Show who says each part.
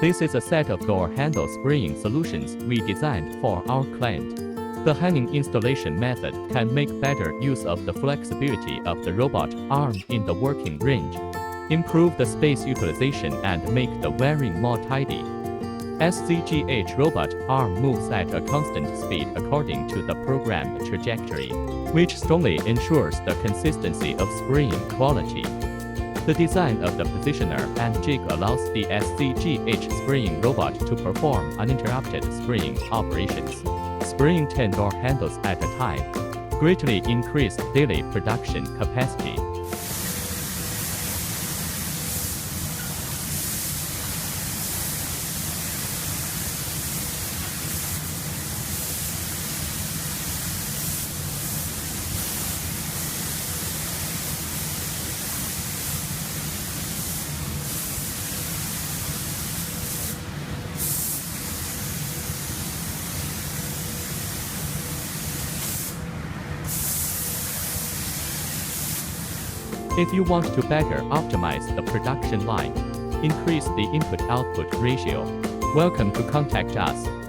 Speaker 1: This is a set of door handle spring solutions we designed for our client. The hanging installation method can make better use of the flexibility of the robot arm in the working range, improve the space utilization and make the wearing more tidy. SZGH robot arm moves at a constant speed according to the programmed trajectory, which strongly ensures the consistency of spring quality. The design of the positioner and jig allows the SZGH spring robot to perform uninterrupted spring operations, spraying 10 door handles at a time, greatly increased daily production capacity. If you want to better optimize the production line, increase the input-output ratio, welcome to contact us.